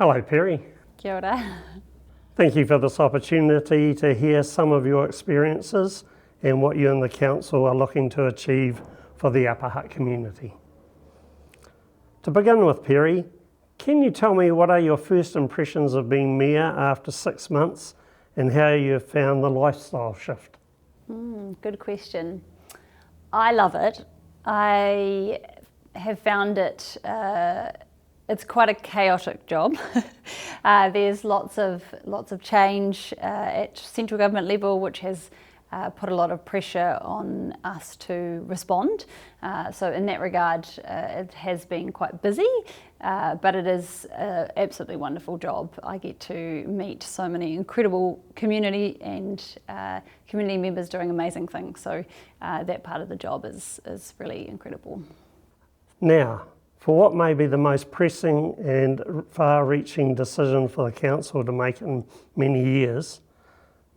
Hello, Peri. Kia ora. Thank you for this opportunity to hear some of your experiences and what you and the Council are looking to achieve for the Upper Hutt community. To begin with, Peri, can you tell me what are your first impressions of being Mayor after 6 months and how you have found the lifestyle shift? Good question. I love it. I have found it, it's quite a chaotic job. There's lots of change at central government level, which has put a lot of pressure on us to respond. So in that regard, it has been quite busy, but it is an absolutely wonderful job. I get to meet so many incredible community and community members doing amazing things. So that part of the job is really incredible. Now, for what may be the most pressing and far-reaching decision for the Council to make in many years,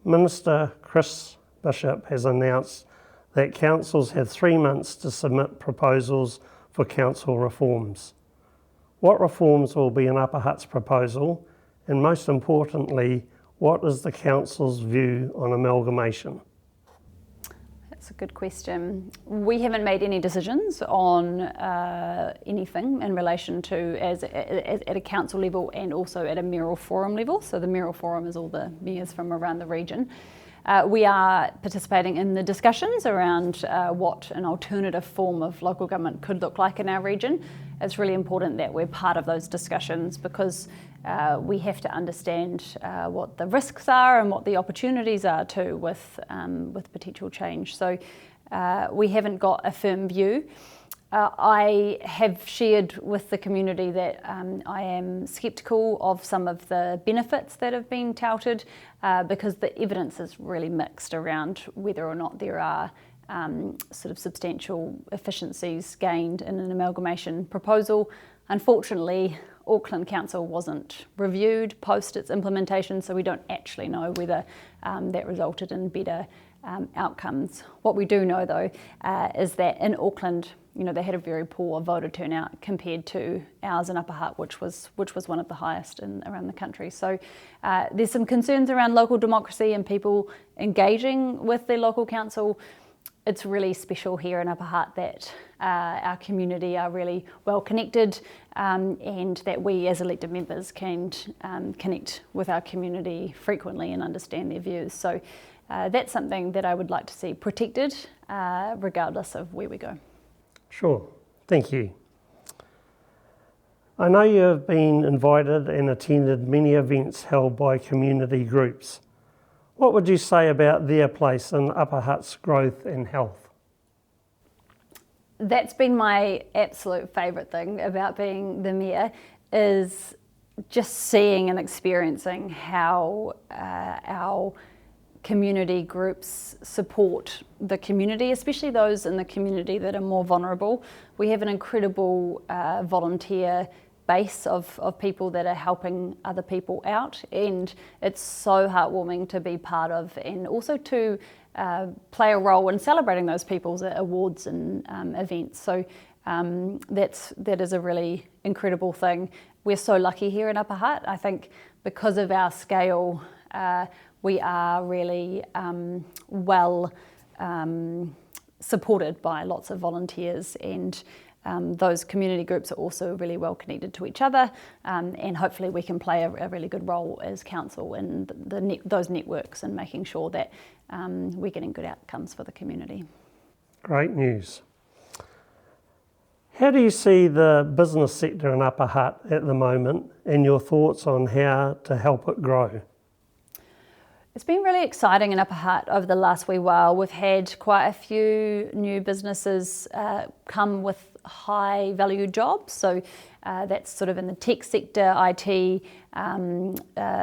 Minister Chris Bishop has announced that councils have 3 months to submit proposals for council reforms. What reforms will be in Upper Hutt's proposal, and most importantly, what is the council's view on amalgamation? That's a good question. We haven't made any decisions on anything in relation to at a council level and also at a mayoral forum level. So the mayoral forum is all the mayors from around the region. We are participating in the discussions around what an alternative form of local government could look like in our region. It's really important that we're part of those discussions because we have to understand what the risks are and what the opportunities are too with potential change. So we haven't got a firm view. I have shared with the community that I am sceptical of some of the benefits that have been touted because the evidence is really mixed around whether or not there are sort of substantial efficiencies gained in an amalgamation proposal. Unfortunately, Auckland Council wasn't reviewed post its implementation, so we don't actually know whether that resulted in better outcomes. What we do know though is that in Auckland, they had a very poor voter turnout compared to ours in Upper Hutt, which was one of the highest around the country. So there's some concerns around local democracy and people engaging with their local council. It's really special here in Upper Hutt that our community are really well connected and that we as elected members can connect with our community frequently and understand their views. So that's something that I would like to see protected regardless of where we go. Sure, thank you. I know you have been invited and attended many events held by community groups. What would you say about their place in Upper Hutt's growth and health? That's been my absolute favourite thing about being the mayor is just seeing and experiencing how our community groups support the community, especially those in the community that are more vulnerable. We have an incredible volunteer base of people that are helping other people out, and it's so heartwarming to be part of and also to play a role in celebrating those people's awards and events. So that is a really incredible thing. We're so lucky here in Upper Hutt. I think because of our scale, we are really well supported by lots of volunteers, and those community groups are also really well connected to each other, and hopefully we can play a really good role as council in those networks and making sure that we're getting good outcomes for the community. Great news. How do you see the business sector in Upper Hutt at the moment and your thoughts on how to help it grow? It's been really exciting in Upper Hutt over the last wee while. We've had quite a few new businesses come with high value jobs. So that's sort of in the tech sector, IT,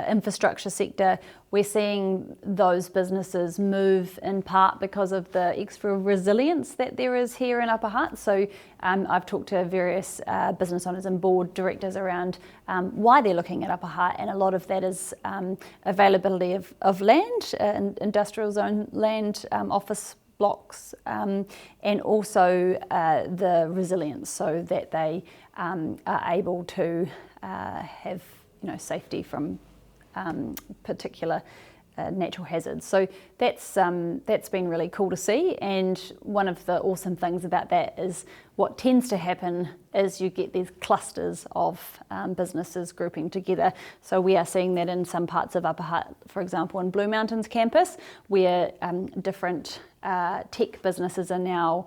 infrastructure sector. We're seeing those businesses move in part because of the extra resilience that there is here in Upper Hutt. So I've talked to various business owners and board directors around why they're looking at Upper Hutt, and a lot of that is availability of land, industrial zone land, office blocks, and also the resilience, so that they are able to have safety from particular natural hazards. So that's been really cool to see, and one of the awesome things about that is what tends to happen is you get these clusters of businesses grouping together. So we are seeing that in some parts of Upper Hutt, for example in Blue Mountains campus, where different tech businesses are now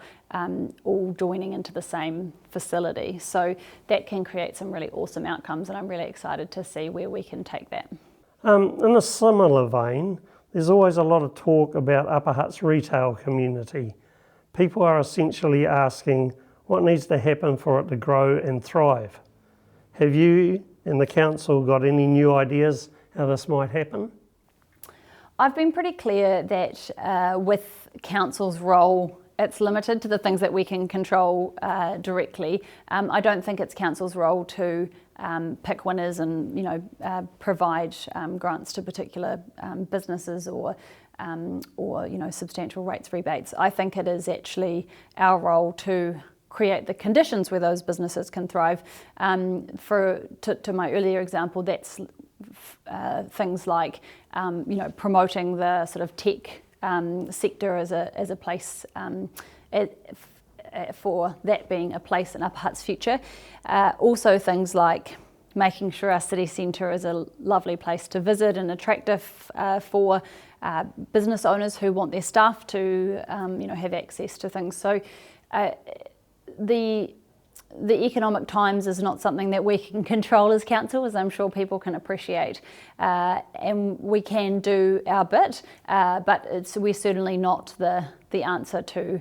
all joining into the same facility. So that can create some really awesome outcomes, and I'm really excited to see where we can take that. In a similar vein, there's always a lot of talk about Upper Hutt's retail community. People are essentially asking what needs to happen for it to grow and thrive. Have you and the council got any new ideas how this might happen? I've been pretty clear that with council's role, it's limited to the things that we can control directly. I don't think it's council's role to pick winners and provide grants to particular businesses or substantial rates rebates. I think it is actually our role to create the conditions where those businesses can thrive. To my earlier example, that's things like promoting the sort of tech sector as a place for that being a place in Upper Hutt's future. Also things like making sure our city centre is a lovely place to visit and attractive for business owners who want their staff to have access to things. So the economic times is not something that we can control as council, as I'm sure people can appreciate, and we can do our bit, but we're certainly not the answer to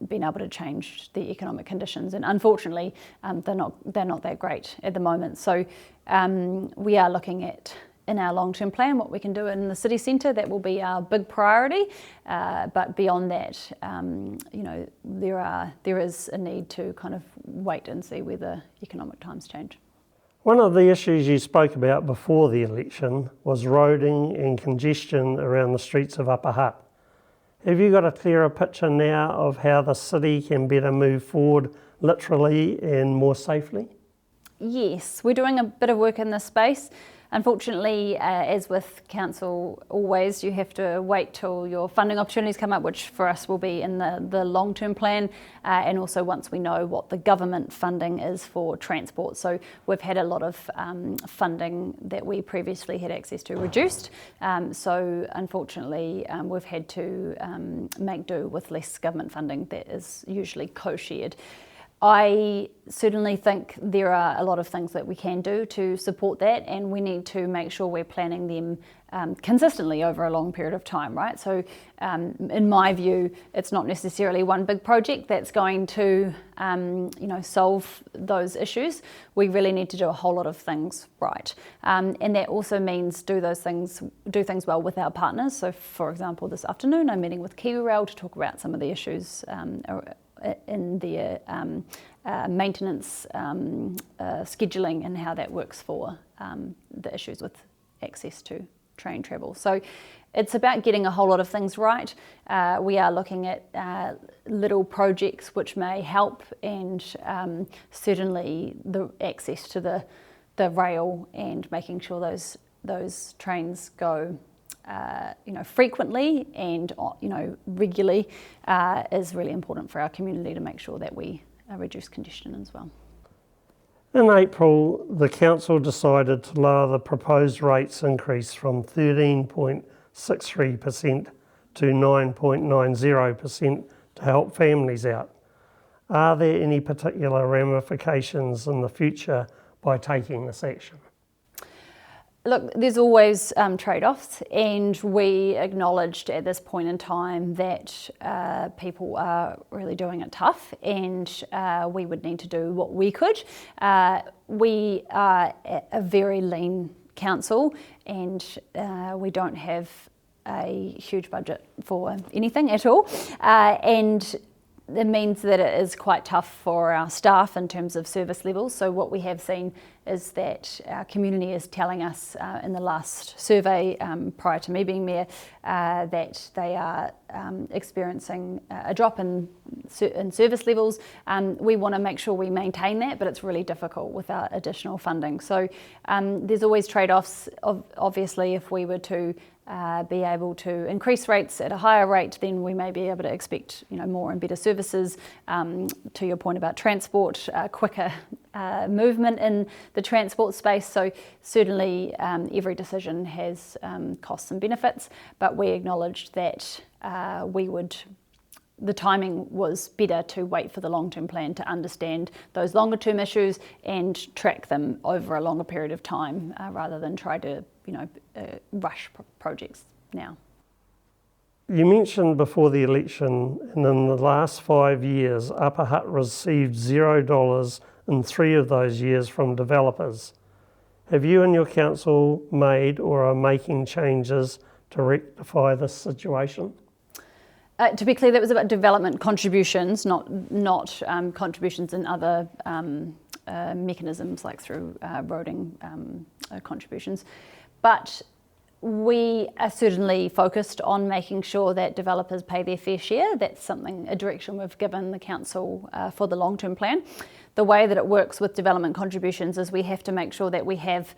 being able to change the economic conditions, and unfortunately they're not that great at the moment. So we are looking at, in our long-term plan, what we can do in the city centre. That will be our big priority, but beyond that, there is a need to kind of wait and see where the economic times change. One of the issues you spoke about before the election was roading and congestion around the streets of Upper Hutt. Have you got a clearer picture now of how the city can better move forward literally and more safely? Yes, we're doing a bit of work in this space. Unfortunately, as with council always, you have to wait till your funding opportunities come up, which for us will be in the long-term plan, and also once we know what the government funding is for transport. So we've had a lot of funding that we previously had access to reduced, so unfortunately we've had to make do with less government funding that is usually co-shared. I certainly think there are a lot of things that we can do to support that, and we need to make sure we're planning them consistently over a long period of time, right? So in my view, it's not necessarily one big project that's going to solve those issues. We really need to do a whole lot of things right, and that also means do things well with our partners. So for example, this afternoon I'm meeting with KiwiRail to talk about some of the issues in their maintenance scheduling and how that works for the issues with access to train travel. So it's about getting a whole lot of things right. We are looking at little projects which may help, and certainly the access to the rail and making sure those trains go frequently and regularly is really important for our community to make sure that we reduce congestion as well. In April, the council decided to lower the proposed rates increase from 13.63% to 9.90% to help families out. Are there any particular ramifications in the future by taking this action? Look, there's always trade-offs, and we acknowledged at this point in time that people are really doing it tough, and we would need to do what we could. We are a very lean council, and we don't have a huge budget for anything at all, and it means that it is quite tough for our staff in terms of service levels. So what we have seen is that our community is telling us in the last survey prior to me being mayor that they are experiencing a drop in service levels. We want to make sure we maintain that, but it's really difficult without additional funding. So there's always trade-offs. Obviously, if we were to be able to increase rates at a higher rate, then we may be able to expect more and better services. To your point about transport, quicker movement in the transport space. So certainly every decision has costs and benefits, but we acknowledged that the timing was better to wait for the long-term plan to understand those longer-term issues and track them over a longer period of time rather than try to rush projects now. You mentioned before the election, and in the last 5 years, Upper Hutt received $0 in 3 of those years from developers. Have you and your council made or are making changes to rectify this situation? To be clear, that was about development contributions, not contributions in other mechanisms like through roading contributions. But we are certainly focused on making sure that developers pay their fair share. That's a direction we've given the council for the long-term plan. The way that it works with development contributions is we have to make sure that we have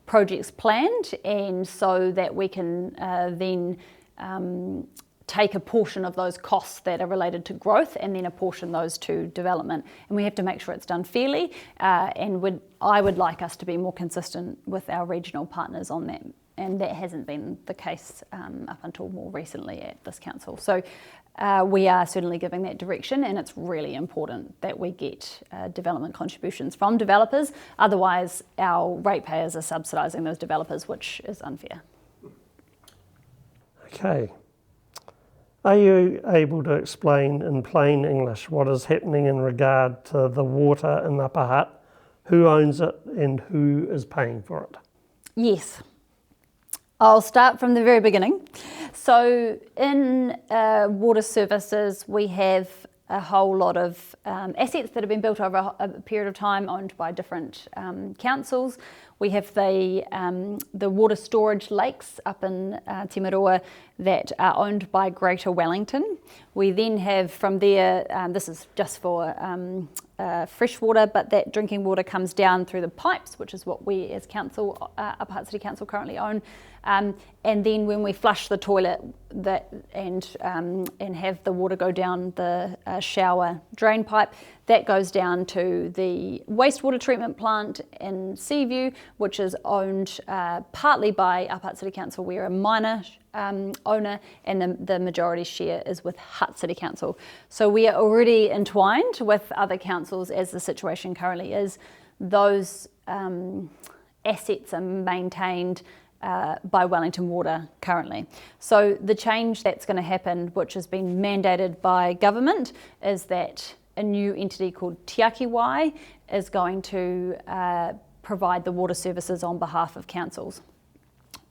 projects planned, and so that we can then take a portion of those costs that are related to growth and then apportion those to development. And we have to make sure it's done fairly, and I would like us to be more consistent with our regional partners on that. And that hasn't been the case up until more recently at this council. So we are certainly giving that direction, and it's really important that we get development contributions from developers. Otherwise, our ratepayers are subsidising those developers, which is unfair. Okay. Are you able to explain in plain English what is happening in regard to the water in Upper Hutt, who owns it and who is paying for it? Yes. I'll start from the very beginning. So in water services, we have a whole lot of assets that have been built over a period of time, owned by different councils. We have the water storage lakes up in Timaroa that are owned by Greater Wellington. We then have from there, this is just for fresh water, but that drinking water comes down through the pipes, which is what we as council, Upper Hutt City Council currently own. And then when we flush the toilet and have the water go down the shower drain pipe, that goes down to the wastewater treatment plant in Seaview, which is owned partly by Upper Hutt City Council. We're a minor owner, and the majority share is with Hutt City Council. So we are already entwined with other councils as the situation currently is. Those assets are maintained by Wellington Water currently. So the change that's going to happen, which has been mandated by government, is that a new entity called Te Aki Wai is going to provide the water services on behalf of councils.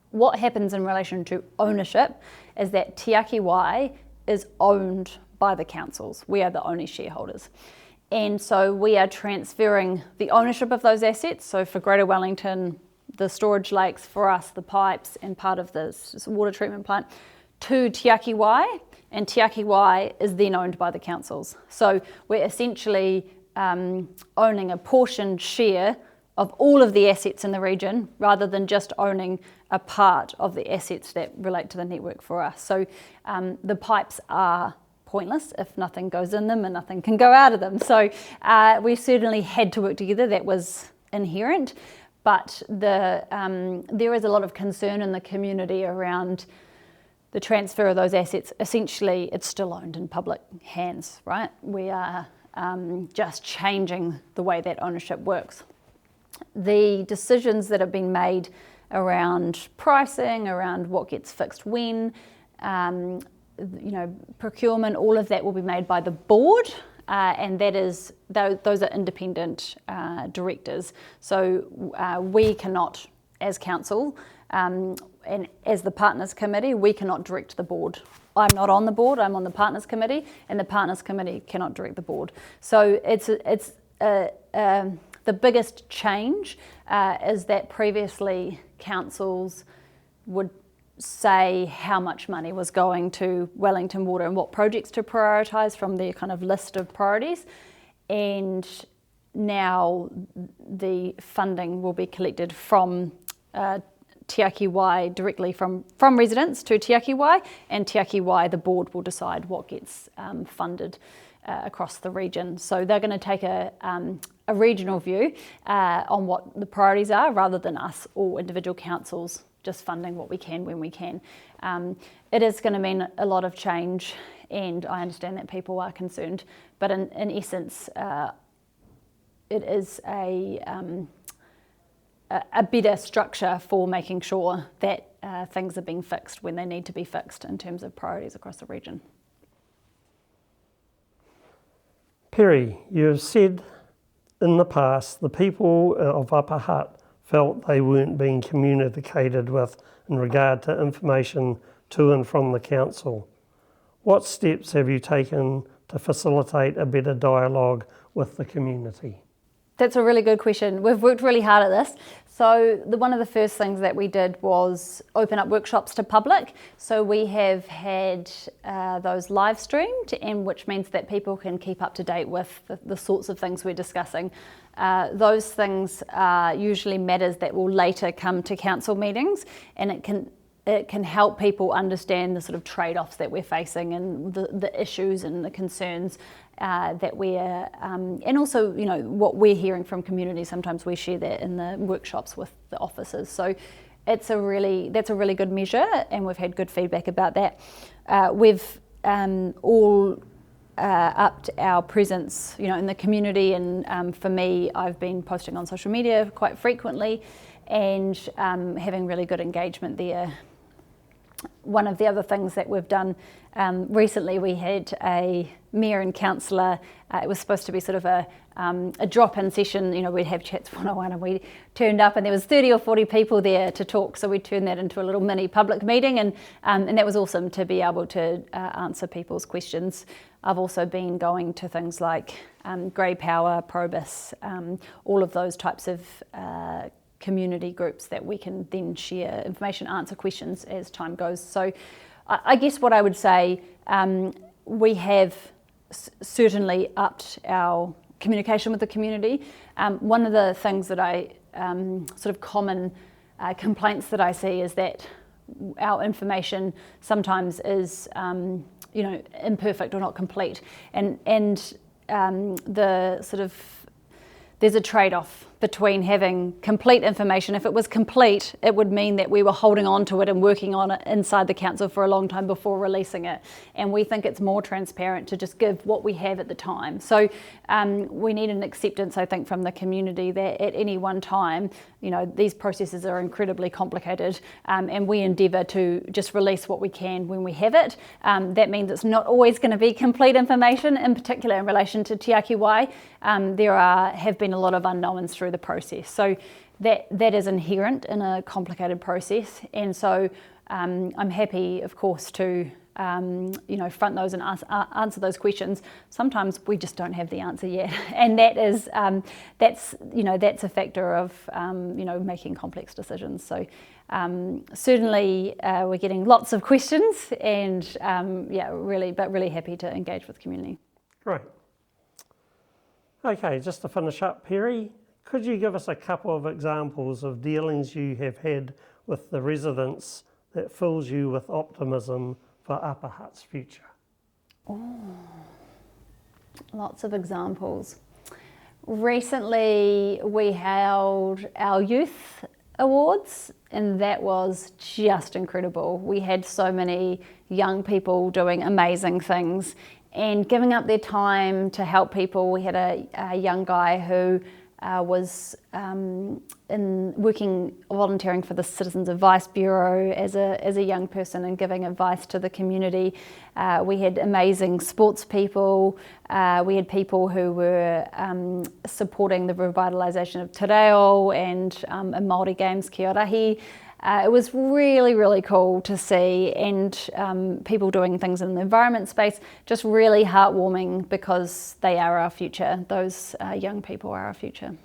What happens in relation to ownership is that Te Aki Wai is owned by the councils. We are the only shareholders. And so we are transferring the ownership of those assets. So for Greater Wellington, the storage lakes, for us, the pipes and part of this water treatment plant, to Te Aki Wai, and Te Aki Wai is then owned by the councils. So we're essentially owning a portion share of all of the assets in the region, rather than just owning a part of the assets that relate to the network for us. So the pipes are pointless if nothing goes in them and nothing can go out of them. So we certainly had to work together. That was inherent. But there is a lot of concern in the community around the transfer of those assets. Essentially, it's still owned in public hands, right? We are just changing the way that ownership works. The decisions that have been made around pricing, around what gets fixed when, procurement, all of that will be made by the board. And those are independent directors. So we cannot, as council, and as the Partners Committee, we cannot direct the board. I'm not on the board, I'm on the Partners Committee, and the Partners Committee cannot direct the board. So it's the biggest change is that previously councils would say how much money was going to Wellington Water and what projects to prioritise from their kind of list of priorities. And now the funding will be collected from Te Aki Wai, directly from residents to Te Aki Wai, and Te Aki Wai, the board will decide what gets funded across the region. So they're going to take a regional view on what the priorities are, rather than us or individual councils just funding what we can when we can. It is going to mean a lot of change, and I understand that people are concerned, but in essence, it is a better structure for making sure that things are being fixed when they need to be fixed in terms of priorities across the region. Peri, you have said in the past the people of Upper Hutt felt they weren't being communicated with in regard to information to and from the council. What steps have you taken to facilitate a better dialogue with the community? That's a really good question. We've worked really hard at this. So one of the first things that we did was open up workshops to public. So we have had those live streamed, and which means that people can keep up to date with the sorts of things we're discussing. Those things are usually matters that will later come to council meetings, and it can help people understand the sort of trade-offs that we're facing and the issues and the concerns that we're, and also, you know, what we're hearing from community. Sometimes we share that in the workshops with the officers. So that's a really good measure, and we've had good feedback about that. We've all upped our presence, you know, in the community, and for me, I've been posting on social media quite frequently, and having really good engagement there. One of the other things that we've done recently, we had a mayor and councillor. It was supposed to be sort of a drop-in session. You know, we'd have chats 101, and we turned up, and there was 30 or 40 people there to talk. So we turned that into a little mini public meeting, and that was awesome to be able to answer people's questions. I've also been going to things like Grey Power, Probus, all of those types of community groups that we can then share information, answer questions as time goes. So I guess what I would say, we have certainly upped our communication with the community. One of the things that I, sort of common complaints that I see is that our information sometimes is, you know, imperfect or not complete. And the sort of, there's a trade-off between having complete information. If it was complete, it would mean that we were holding on to it and working on it inside the council for a long time before releasing it. And we think it's more transparent to just give what we have at the time. So we need an acceptance, I think, from the community that at any one time, you know, these processes are incredibly complicated, and we endeavour to just release what we can when we have it. That means it's not always going to be complete information, in particular in relation to Te Aki Wai. There have been a lot of unknowns through the process. So that is inherent in a complicated process. And so I'm happy, of course, to you know, front those and answer those questions. Sometimes we just don't have the answer yet, and that is that's, you know, that's a factor of you know, making complex decisions. So certainly we're getting lots of questions, and yeah, really happy to engage with the community. Great. Okay, just to finish up, Peri, could you give us a couple of examples of dealings you have had with the residents that fills you with optimism for Upper Hutt's future? Oh, lots of examples. Recently, we held our youth awards, and that was just incredible. We had so many young people doing amazing things and giving up their time to help people. We had a young guy who was volunteering for the Citizens Advice Bureau as a young person and giving advice to the community. We had amazing sports people. We had people who were supporting the revitalisation of Te Reo and Māori Games Kia Rahi. It was really cool to see, and people doing things in the environment space, just really heartwarming, because they are our future. Those young people are our future.